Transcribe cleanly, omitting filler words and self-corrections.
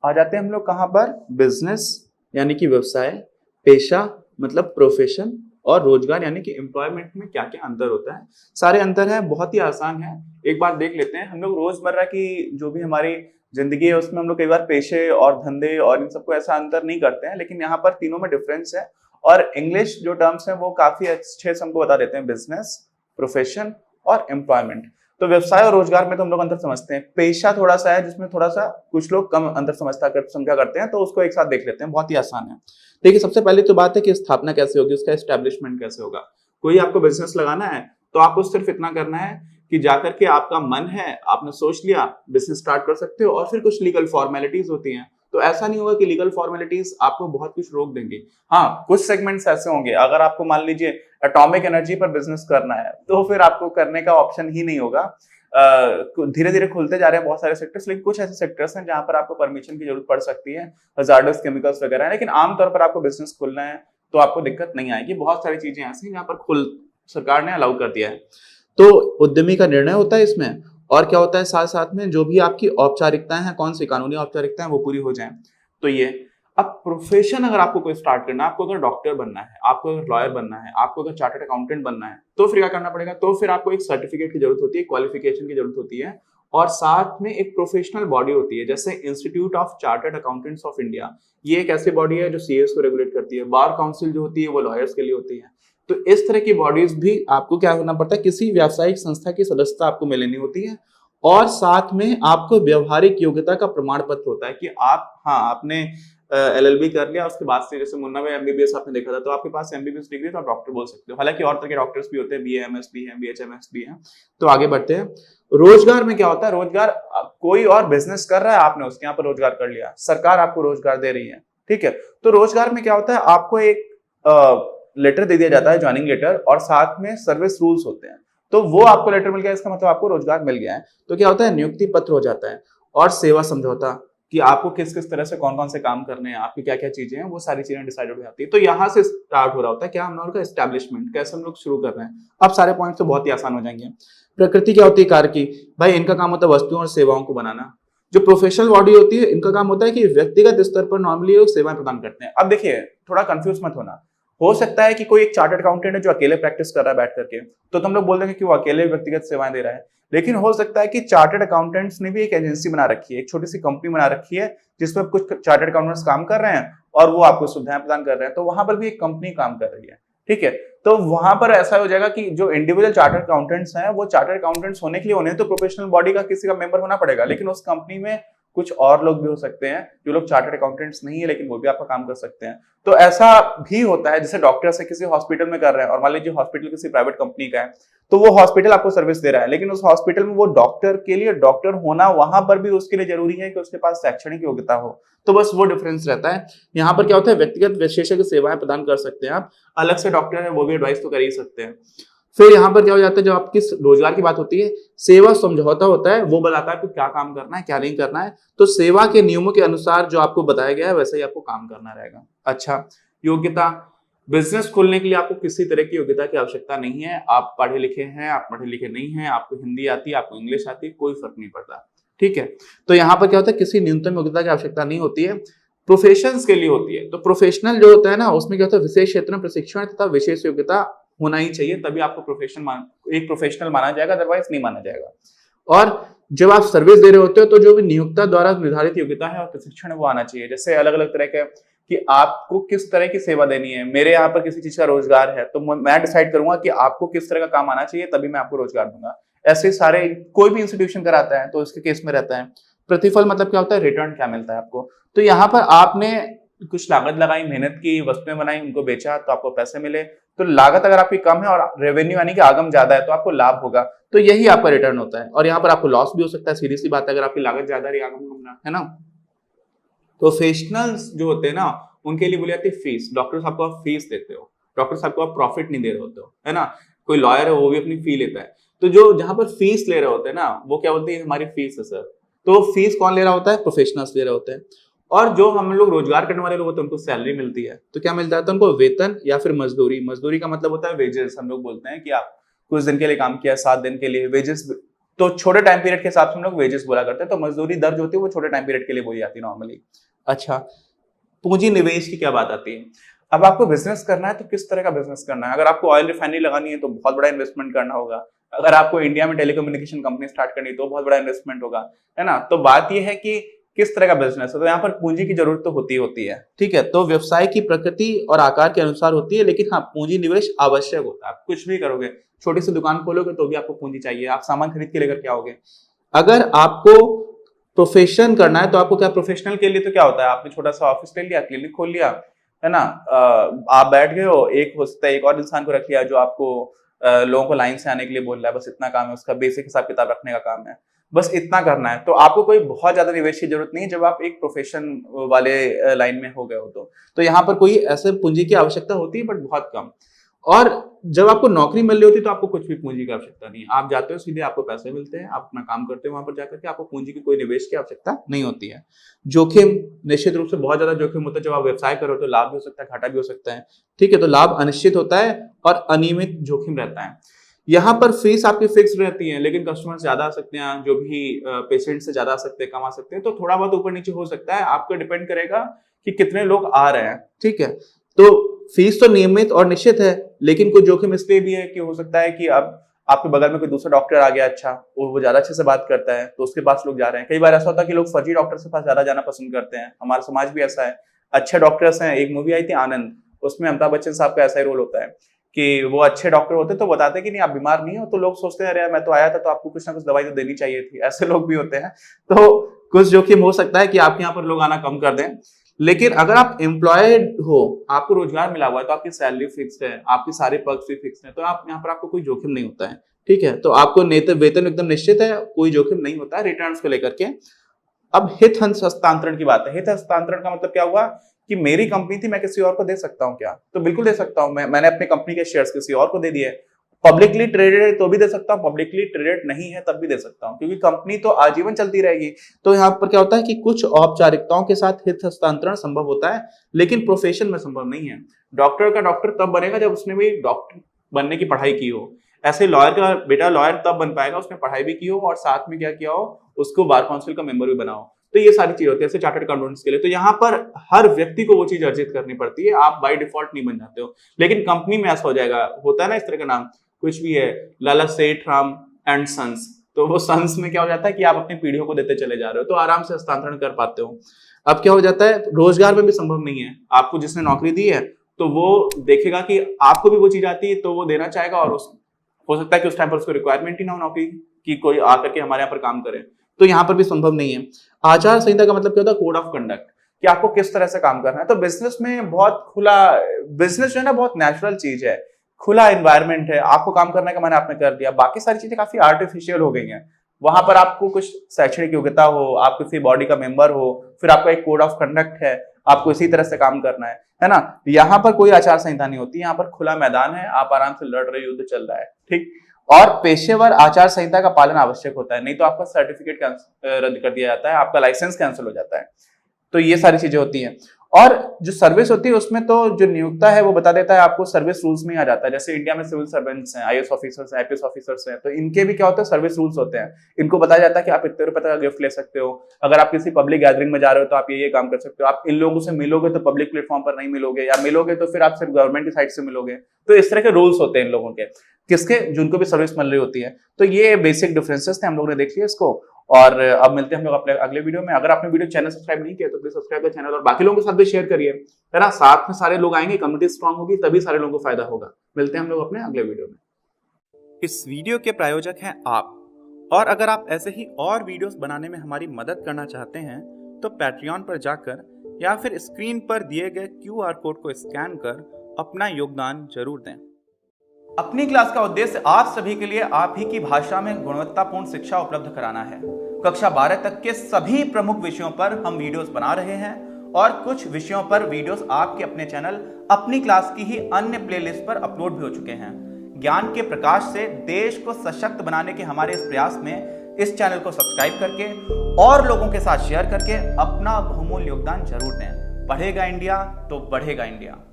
आ जाते हैं हम लोग कहाँ पर, बिजनेस यानी कि व्यवसाय, पेशा मतलब प्रोफेशन, और रोजगार यानी कि एम्प्लॉयमेंट में क्या क्या अंतर होता है। सारे अंतर है, बहुत ही आसान है, एक बार देख लेते हैं। हम लोग रोजमर्रा की जो भी हमारी जिंदगी है उसमें हम लोग कई बार पेशे और धंधे और इन सबको ऐसा अंतर नहीं करते हैं, लेकिन यहाँ पर तीनों में डिफरेंस है। और इंग्लिश जो टर्म्स है वो काफी अच्छे से हमको बता देते हैं, बिजनेस, प्रोफेशन और एम्प्लॉयमेंट। तो व्यवसाय और रोजगार में तो हम लोग अंतर समझते हैं, पेशा थोड़ा सा है जिसमें थोड़ा सा कुछ लोग कम अंतर समझा करते हैं, तो उसको एक साथ देख लेते हैं, बहुत ही आसान है। देखिए, सबसे पहले तो बात है कि स्थापना कैसे होगी, उसका एस्टेब्लिशमेंट कैसे होगा। कोई आपको बिजनेस लगाना है तो आपको सिर्फ इतना करना है कि जाकर के आपका मन है, आपने सोच लिया, बिजनेस स्टार्ट कर सकते हो। और फिर कुछ लीगल फॉर्मेलिटीज होती हैं, तो ऐसा नहीं होगा कि लीगल फॉर्मेलिटीज आपको बहुत कुछ रोक देंगी। हाँ, कुछ सेगमेंट्स ऐसे होंगे, अगर आपको मान लीजिए एटॉमिक एनर्जी पर बिजनेस करना है तो फिर आपको करने का ऑप्शन ही नहीं होगा। धीरे धीरे खुलते जा रहे हैं बहुत सारे सेक्टर्स, लेकिन कुछ ऐसे सेक्टर्स हैं जहां पर आपको परमिशन की जरूरत पड़ सकती है, हजार्डस केमिकल्स वगैरह है। लेकिन आमतौर पर आपको बिजनेस खोलना है तो आपको दिक्कत नहीं आएगी। बहुत सारी चीजें ऐसी हैं जहां पर खुल सरकार ने अलाउ कर दिया है। तो उद्यमी का निर्णय होता है इसमें, और क्या होता है साथ साथ में जो भी आपकी औपचारिकताएं हैं, कौन सी कानूनी औपचारिकताएं, वो पूरी हो जाएं। तो ये अब प्रोफेशन अगर आपको कोई स्टार्ट करना है, आपको अगर डॉक्टर बनना है, आपको अगर लॉयर बनना है, आपको अगर चार्टर्ड अकाउंटेंट बनना है, तो फिर क्या करना पड़ेगा, तो फिर आपको एक सर्टिफिकेट की जरूरत होती है, क्वालिफिकेशन की जरूरत होती है, और साथ में एक प्रोफेशनल बॉडी होती है, जैसे institute of chartered accountants of India. ये एक ऐसी बॉडी है जो सीएस को रेगुलेट करती है। बार काउंसिल जो होती है वो लॉयर्स के लिए होती है। तो इस तरह की बॉडीज भी आपको क्या होना पड़ता है, किसी व्यावसायिक संस्था की सदस्यता आपको मिलनी होती है, और साथ में आपको व्यवहारिक योग्यता का प्रमाण पत्र होता है कि आप, हाँ, आपने एलएलबी कर लिया, उसके बाद से जैसे मुन्ना में एमबीबीएस आपने देखा था, तो आपके पास एमबीबीएस डिग्री तो आप डॉक्टर बोल सकते हो। हालांकि और तरह के डॉक्टर्स भी होते हैं, बीएएमएस भी हैं, बीएचएमएस भी हैं। तो आगे बढ़ते हैं। रोजगार में क्या होता है, रोजगार कोई और बिजनेस कर रहा है, आपने उसके यहाँ पर रोजगार कर लिया, सरकार आपको रोजगार दे रही है, ठीक है। तो रोजगार में क्या होता है, आपको एक लेटर दे दिया जाता है, ज्वाइनिंग लेटर, और साथ में सर्विस रूल्स होते हैं। तो वो आपको लेटर मिल गया, इसका मतलब आपको रोजगार मिल गया है। तो क्या होता है, नियुक्ति पत्र हो जाता है, और सेवा समझौता कि आपको किस किस तरह से कौन कौन से काम करने हैं, आपकी क्या क्या चीजें हैं, वो सारी चीजें डिसाइड हो जाती है। तो यहाँ से स्टार्ट हो रहा होता है क्या, हम लोगों का एस्टेब्लिशमेंट, कैसे हम लोग शुरू कर रहे हैं। अब सारे पॉइंट तो बहुत ही आसान हो जाएंगे। प्रकृति क्या होती है कार्य की, भाई इनका काम होता है वस्तुओं और सेवाओं को बनाना। जो प्रोफेशनल बॉडी होती है, इनका काम होता है कि व्यक्तिगत स्तर पर नॉर्मली लोग सेवाएं प्रदान करते हैं। अब देखिए, थोड़ा कंफ्यूज मत होना, हो सकता है कि कोई एक चार्टर्ड अकाउंटेंट है जो अकेले प्रैक्टिस कर रहा है बैठ करके, तो तुम लोग बोल देंगे कि वो अकेले व्यक्तिगत सेवाएं दे रहा है। लेकिन हो सकता है कि चार्टर्ड अकाउंटेंट्स ने भी एक एजेंसी बना रखी है, एक छोटी सी कंपनी बना रखी है, जिसमें कुछ चार्टर्ड अकाउंटेंट्स काम कर रहे हैं और वो आपको सुविधाएं प्रदान कर रहे हैं। तो वहां पर भी एक कंपनी काम कर रही है, ठीक है। तो वहां पर ऐसा हो जाएगा कि जो इंडिविजुअल चार्टर्ड अकाउंटेंट्स हैं, वो चार्टर्ड अकाउंटेंट्स होने के लिए उन्हें तो प्रोफेशनल बॉडी का किसी का मेंबर होना पड़ेगा, लेकिन उस कंपनी में कुछ और लोग भी हो सकते हैं जो लोग चार्टर्ड अकाउंटेंट्स नहीं है, लेकिन वो भी आपका काम कर सकते हैं। तो ऐसा भी होता है, जैसे डॉक्टर से किसी हॉस्पिटल में कर रहे हैं, और मान लीजिए हॉस्पिटल किसी प्राइवेट कंपनी का है, तो वो हॉस्पिटल आपको सर्विस दे रहा है, लेकिन उस हॉस्पिटल में वो डॉक्टर के लिए डॉक्टर होना, वहां पर भी उसके लिए जरूरी है कि उसके पास शैक्षणिक योग्यता हो। तो बस वो डिफरेंस रहता है। यहाँ पर क्या होता है, व्यक्तिगत विशेषज्ञ सेवाएं प्रदान कर सकते हैं आप, अलग से डॉक्टर है वो भी एडवाइस तो कर ही सकते हैं। फिर यहाँ पर क्या हो जाता है, जब आपकी रोजगार की बात होती है, सेवा समझौता होता है, वो बताता है कि क्या काम करना है क्या नहीं करना है। तो सेवा के नियमों के अनुसार जो आपको बताया गया है वैसे ही आपको काम करना रहेगा। अच्छा, योग्यता, बिजनेस खोलने के लिए आपको किसी तरह की योग्यता की आवश्यकता नहीं है। आप पढ़े लिखे हैं, आप पढ़े लिखे नहीं हैं, आपको हिंदी आती है, आपको इंग्लिश आती है, कोई फर्क नहीं पड़ता, ठीक है। तो यहाँ पर क्या होता है, किसी न्यूनतम योग्यता की आवश्यकता नहीं होती है, प्रोफेशंस के लिए होती है। तो प्रोफेशनल जो होता है ना, उसमें क्या होता है, विशेष क्षेत्र में प्रशिक्षण तथा विशेष योग्यता होना ही चाहिए, तभी आपको एक प्रोफेशनल माना जाएगा, अदरवाइज नहीं माना जाएगा। और जब आप सर्विस दे रहे होते हो तो जो भी नियोक्ता द्वारा निर्धारित योग्यता है और प्रशिक्षण है वो आना चाहिए। जैसे अलग अलग तरह के कि आपको किस तरह की सेवा देनी है, मेरे यहाँ पर किसी चीज का रोजगार है तो मैं डिसाइड करूंगा कि आपको किस तरह का काम आना चाहिए, तभी मैं आपको रोजगार दूंगा। ऐसे सारे कोई भी इंस्टीट्यूशन कराता है तो इसके केस में रहता है। प्रतिफल मतलब क्या होता है, रिटर्न क्या मिलता है आपको। तो यहाँ पर आपने कुछ लागत लगाई, मेहनत की, वस्तुएं बनाई, उनको बेचा तो आपको पैसे मिले। तो लागत अगर आपकी कम है और रेवेन्यू यानी कि आगम ज्यादा है तो आपको लाभ होगा, तो यही आपका रिटर्न होता है। और यहाँ पर आपको लॉस भी हो सकता है, सीधी सी बात है, अगर आपकी लागत ज्यादा है, आगम कम है ना। प्रोफेशनल्स जो होते हैं ना, उनके लिए बोली जाती है फीस। डॉक्टर्स आपको आप फीस देते हो, डॉक्टर्स आपको आप प्रॉफिट नहीं दे रहे होते हो, है ना। कोई लॉयर है वो भी अपनी फी लेता है। तो जो जहां पर फीस ले रहे होते हैं ना, वो क्या बोलते हैं, हमारी फीस है सर। तो फीस कौन ले रहा होता है, प्रोफेशनल्स ले रहे होते हैं। और जो हम लोग रोजगार करने वाले लोग होते हैं उनको सैलरी मिलती है, तो क्या मिलता है? तो उनको वेतन या फिर मजदूरी। मजदूरी का मतलब होता है वेजेस। हम लोग बोलते हैं कि आप कुछ दिन के लिए काम किया, 7 दिन के लिए, वेजेस तो छोटे टाइम पीरियड के हिसाब से हम लोग वेजेस बोला करते हैं। तो मजदूरी दर्ज होती है वो छोटे टाइम पीरियड के लिए बोली जाती है नॉर्मली। अच्छा, पूंजी निवेश की क्या बात आती है? अब आपको बिजनेस करना है तो किस तरह का बिजनेस करना है? अगर आपको ऑयल रिफाइनरी लगानी है तो बहुत बड़ा इन्वेस्टमेंट करना होगा। अगर आपको इंडिया में टेलीकम्युनिकेशन कंपनी स्टार्ट करनी है तो बहुत बड़ा इन्वेस्टमेंट होगा, है ना? तो बात यह है कि किस तरह का बिजनेस है, तो यहाँ पर पूंजी की जरूरत तो होती है। ठीक है, तो व्यवसाय की प्रकृति और आकार के अनुसार होती है, लेकिन हाँ, पूंजी निवेश आवश्यक होता है। आप कुछ भी करोगे, छोटी सी दुकान खोलोगे तो भी आपको पूंजी चाहिए। आप सामान खरीद के लेकर के आओगे। अगर आपको प्रोफेशन करना है तो आपको क्या, प्रोफेशनल के लिए तो क्या होता है, आपने छोटा सा ऑफिस ले लिया, क्लिनिक खोल लिया, है ना? आप बैठ गए हो, एक हो सकता है एक और इंसान को रख लिया जो आपको लोगों को लाइन से आने के लिए बोल रहा है, बस इतना काम है उसका, बेसिक हिसाब किताब रखने का काम है, बस इतना करना है। तो आपको कोई बहुत ज्यादा निवेश की जरूरत नहीं है जब आप एक प्रोफेशन वाले लाइन में हो गए हो तो यहाँ पर कोई ऐसे पूंजी की आवश्यकता होती है, बट बहुत कम। और जब आपको नौकरी मिल रही होती है तो आपको कुछ भी पूंजी की आवश्यकता नहीं है। आप जाते हो सीधे, आपको पैसे मिलते हैं, आप अपना काम करते हो वहां पर जाकर के, आपको पूंजी की कोई निवेश की आवश्यकता नहीं होती है। जोखिम, निश्चित रूप से बहुत ज्यादा जोखिम होता है। जब आप व्यवसाय करो तो लाभ भी हो सकता है, घाटा भी हो सकता है। ठीक है, तो लाभ अनिश्चित होता है और अनियमित जोखिम रहता है। यहाँ पर फीस आपकी फिक्स रहती है, लेकिन कस्टमर ज्यादा आ सकते हैं, जो भी पेशेंट से ज्यादा आ सकते हैं, कम आ सकते हैं, तो थोड़ा बहुत ऊपर नीचे हो सकता है। आपको डिपेंड करेगा कि कितने लोग आ रहे हैं। ठीक है, तो फीस तो नियमित और निश्चित है, लेकिन कुछ जोखिम इसलिए भी है कि हो सकता है कि अब आपके बगल में कोई दूसरा डॉक्टर आ गया अच्छा, और वो ज्यादा अच्छे से बात करता है तो उसके पास लोग जा रहे हैं। कई बार ऐसा होता है कि लोग फर्जी डॉक्टर के पास ज्यादा जाना पसंद करते हैं। हमारा समाज भी ऐसा है। अच्छे डॉक्टर्स हैं, एक मूवी आई थी आनंद, उसमें अमिताभ बच्चन साहब का ऐसा ही रोल होता है कि वो अच्छे डॉक्टर होते तो बताते कि नहीं आप बीमार नहीं हो, तो लोग सोचते हैं अरे मैं तो आया था तो आपको कुछ ना कुछ दवाई तो देनी चाहिए थी। ऐसे लोग भी होते हैं। तो कुछ जोखिम हो सकता है कि आपके यहाँ पर लोग आना कम कर दें। लेकिन अगर आप एम्प्लॉयड हो, आपको रोजगार मिला हुआ है, तो आपकी सैलरी फिक्स्ड है, आपके सारे पर्क्स भी फिक्स्ड है, तो आप यहाँ पर आपको कोई जोखिम नहीं होता है। ठीक है, तो आपको वेतन एकदम निश्चित है, कोई जोखिम नहीं होता है रिटर्न्स को लेकर के। अब हित हस्तांतरण की बात है। हित हस्तांतरण का मतलब क्या हुआ कि मेरी कंपनी थी, मैं किसी और को दे सकता हूं क्या? तो बिल्कुल दे सकता हूं। मैंने अपनी कंपनी के शेयर्स किसी और को दे दिए। पब्लिकली ट्रेडेड है तो भी दे सकता हूं, पब्लिकली ट्रेडेड नहीं है तब भी दे सकता हूं, क्योंकि कंपनी तो आजीवन चलती रहेगी। तो यहाँ पर क्या होता है कि कुछ औपचारिकताओं के साथ हित हस्तांतरण संभव होता है, लेकिन प्रोफेशन में संभव नहीं है। डॉक्टर का डॉक्टर तब बनेगा जब उसने भी डॉक्टर बनने की पढ़ाई की हो। ऐसे लॉयर का बेटा लॉयर तब बन पाएगा उसने पढ़ाई भी की हो और साथ में क्या किया हो, उसको बार काउंसिल का मेंबर भी बना हो। तो ये सारी चीज होती है ऐसे चार्टर्ड अकाउंटेंट्स के लिए। तो यहाँ पर हर व्यक्ति को वो चीज अर्जित करनी पड़ती है, आप बाय डिफॉल्ट नहीं बन जाते हो। लेकिन कंपनी में ऐसा हो जाएगा, होता है ना इस तरह का नाम, कुछ भी है, लाला सेठ राम एंड सन्स, तो वो सन्स में क्या हो जाता है कि आप अपनी पीढ़ियों को देते चले जा रहे हो, तो आराम से हस्तांतरण कर पाते हो। अब क्या हो जाता है, रोजगार में भी संभव नहीं है। आपको जिसने नौकरी दी है तो वो देखेगा कि आपको भी वो चीज आती है तो वो देना चाहेगा, और हो सकता है कि उस टाइम पर उसको रिक्वायरमेंट ही ना हो नौकरी की, कोई आकर के हमारे यहाँ पर काम करे, तो यहाँ पर भी संभव नहीं है। आचार संहिता का मतलब क्या होता है, कोड ऑफ कंडक्ट, कि आपको किस तरह से काम करना है। तो बिजनेस में बहुत खुला, बिजनेस जो है ना बहुत नेचुरल चीज है, खुला एनवायरनमेंट है। आपको काम करने का मैंने आपने कर दिया, बाकी सारी चीजें काफी आर्टिफिशियल हो गई हैं। वहां पर आपको कुछ शैक्षणिक योग्यता हो, आप किसी बॉडी का मेंबर हो, फिर आपका एक कोड ऑफ कंडक्ट है, आपको इसी तरह से काम करना है ना? यहाँ पर कोई आचार संहिता नहीं होती, यहाँ पर खुला मैदान है, आप आराम से लड़ रहे, युद्ध चल रहा है। ठीक, और पेशेवर आचार संहिता का पालन आवश्यक होता है, नहीं तो आपका सर्टिफिकेट रद्द कर दिया जाता है, आपका लाइसेंस कैंसिल हो जाता है। तो ये सारी चीजें होती हैं। और जो सर्विस होती है उसमें तो जो नियोक्ता है वो बता देता है आपको, सर्विस रूल्स में आ जाता है। जैसे इंडिया में सिविल सर्वेंट्स हैं, आईएएस ऑफिसर्स, आईपीएस ऑफिसर्स हैं, तो इनके भी क्या होता है, सर्विस रूल्स होते हैं। इनको बताया जाता है कि आप इतने रुपए का गिफ्ट ले सकते हो, अगर आप किसी पब्लिक गैदरिंग में जा रहे हो तो आप ये काम कर सकते हो, आप इन लोगों से मिलोगे तो पब्लिक प्लेटफॉर्म पर नहीं मिलोगे, या मिलोगे तो फिर आप सिर्फ गवर्नमेंट की साइड से मिलोगे। तो इस तरह के रूल्स होते हैं इन लोगों के, किसके, जिनको भी सर्विस मिल रही होती है। तो ये बेसिक डिफरेंसेस थे, हम लोगों ने देख लिया इसको। और अब मिलते हैं हम लोग अपने अगले वीडियो में। अगर आपने वीडियो चैनल सब्सक्राइब नहीं किया तो प्लीज सब्सक्राइब द चैनल और बाकी लोगों के साथ भी शेयर करिए, है ना? साथ में सारे लोग आएंगे, कम्युनिटी स्ट्रांग होगी, तभी सारे लोगों को फायदा होगा। मिलते हैं हम लोग अपने अगले वीडियो में। इस वीडियो के प्रायोजक हैं आप, और अगर आप ऐसे ही और वीडियोस बनाने में हमारी मदद करना चाहते हैं तो पैट्रियन पर जाकर या फिर स्क्रीन पर दिए गए QR कोड को स्कैन कर अपना योगदान जरूर दें। अपनी क्लास का उद्देश्य आप सभी के लिए आप ही की भाषा में गुणवत्तापूर्ण शिक्षा उपलब्ध कराना है। कक्षा 12 तक के सभी प्रमुख विषयों पर हम वीडियोस बना रहे हैं, और कुछ विषयों पर वीडियोस आपके अपने चैनल अपनी क्लास की ही अन्य प्लेलिस्ट पर अपलोड भी हो चुके हैं। ज्ञान के प्रकाश से देश को सशक्त बनाने के हमारे इस प्रयास में इस चैनल को सब्सक्राइब करके और लोगों के साथ शेयर करके अपना बहुमूल्य योगदान जरूर दें। पढ़ेगा इंडिया तो बढ़ेगा इंडिया।